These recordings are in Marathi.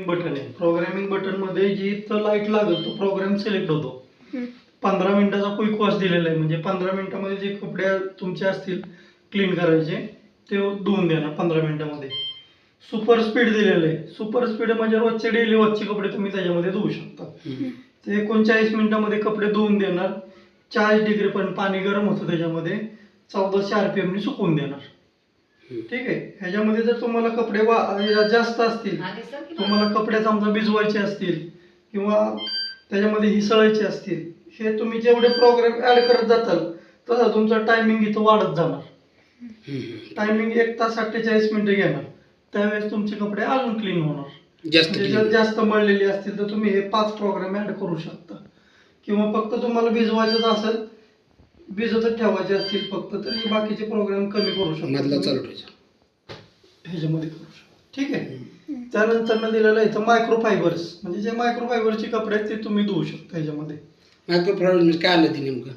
बटन आहे. प्रोग्रामिंग बटन मध्ये जी तर लाईट लागत तो प्रोग्राम सिलेक्ट होतो. 15 मिनिटाचा क्विक वॉश दिलेला आहे, म्हणजे 15 मिनिटामध्ये जे कपडे तुमचे असतील क्लीन करायचे ते धुवून देणार 15 मिनिटामध्ये. सुपर स्पीड दिलेलं आहे. सुपर स्पीड म्हणजे रोजचे डेली वॉशचे कपडे तुम्ही त्याच्यामध्ये धुवू शकता. ते 39 मिनिटामध्ये कपडे धुवून देणार. 40 डिग्री पण पाणी गरम होतं त्याच्यामध्ये. 1400 RPM ने सुकवून देणार. ठीक आहे. ह्याच्यामध्ये जर तुम्हाला कपडे जास्त असतील, तुम्हाला कपडे समजा भिजवायचे असतील किंवा त्याच्यामध्ये हिसळायचे असतील, हे तुम्ही जेवढे प्रोग्राम ऍड करत जाताल तसं तुमचा टायमिंग इथं वाढत जाणार. टायमिंग 1 तास 48 मिनिटं घेणार. त्यावेळेस तुमचे कपडे अजून क्लीन होणार. जर जास्त मळलेले असतील तर तुम्ही हे 5 प्रोग्राम ऍड करू शकता. किंवा फक्त तुम्हाला भिजवायचंच असेल, भिजतच ठेवायचे असतील फक्त, तर हे बाकीचे प्रोग्राम कमी करू शकता. ह्याच्यामध्ये करू शकता. ठीक आहे. त्यानंतर दिलेलं इथं मायक्रोफायबर्स, म्हणजे जे मायक्रोफायबरचे कपडे आहेत ते तुम्ही धुवू शकता ह्याच्यामध्ये. मायक्रोफायबर काय आलं ते नेमकं?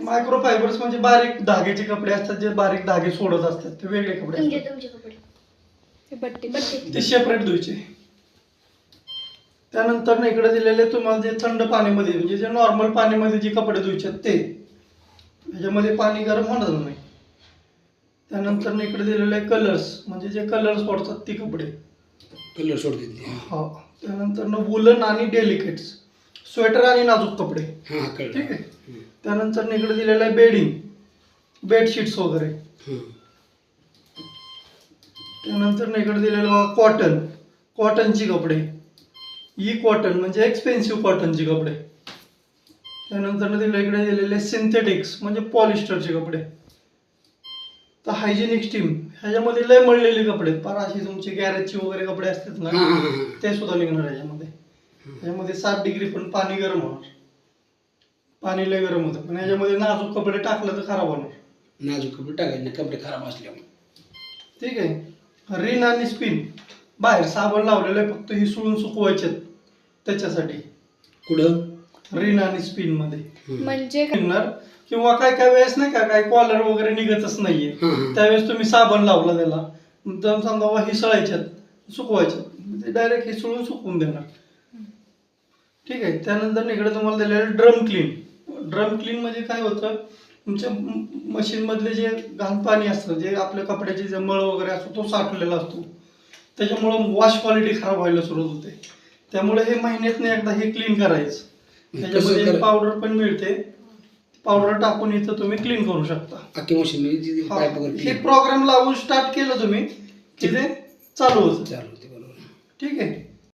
मायक्रोफायबर्स म्हणजे बारीक धागेचे कपडे असतात, जे बारीक धागे सोडत असतात, ते वेगळे कपडे असतात, ते सेपरेट धुवायचे. त्यानंतर इकडे दिलेले तुम्हाला जे थंड पाण्यामध्ये, म्हणजे जे नॉर्मल पाण्यामध्ये जे कपडे धुवायचे ते, ह्याच्यामध्ये पाणी गरम होणार नाही. त्यानंतर इकडे दिलेले कलर्स, म्हणजे जे कलर सोडतात ती कपडे कलर सोडते. हा. त्यानंतर वुलन आणि डेलिकेट्स, स्वेटर आणि नाजूक कपडे. ठीक आहे. त्यानंतर इकडे दिलेलं आहे बेडिंग, बेडशीट्स वगैरे. त्यानंतर इकडे दिलेलं कॉटन, कॉटनची कपडे. ई कॉटन म्हणजे एक्सपेन्सिव्ह कॉटनची कपडे. त्यानंतर इकडे दिलेले सिंथेटिक्स म्हणजे पॉलिस्टरचे कपडे. तर हायजेनिक स्टीम, ह्याच्यामध्ये लय मळलेले कपडे, फार अशी तुमचे गॅरेजचे वगैरे कपडे असतात ना, ते सुद्धा निघणार ह्याच्यामध्ये. ह्याच्यामध्ये 7 डिग्री पण पाणी गरम होणार. पाणी लय गरम होतं, पण ह्याच्यामध्ये नाजूक कपडे टाकलं तर खराब होणार. नाजूक कपडे टाकायचे, कपडे खराब असल्यामुळे. ठीक आहे. रिन आणि स्पिन, बाहेर साबण लावलेलं आहे, फक्त हिसळून सुकवायचे त्याच्यासाठी. कुठं? रिन आणि स्पिन मध्ये म्हणजे किंवा काय काय वेळेस नाही का, काय कॉलर वगैरे निघतच नाहीये, त्यावेळेस तुम्ही साबण लावला त्याला, तर समजा हिसळायच्यात, सुकवायच्यात, ते डायरेक्ट हिसळून सुकवून देणार. ठीक आहे. त्यानंतर इकडे तुम्हाला दिलेलं ड्रम क्लीन. ड्रम क्लीन म्हणजे काय होतं, तुमच्या मशीन मधले जे घाण पाणी असतं, जे आपल्या कपड्याचे जे मळ वगैरे असतो तो साठवलेला असतो, त्याच्यामुळं वॉश क्वालिटी खराब व्हायला सुरुवात होते. त्यामुळे हे महिन्यातनं एकदा हे क्लीन करायचं. त्याच्यामध्ये पावडर पण मिळते, पावडर टाकून इथं तुम्ही क्लीन करू शकता. हे प्रोग्राम लावून स्टार्ट केलं तुम्ही की ते चालू होतं. बरोबर. ठीक आहे.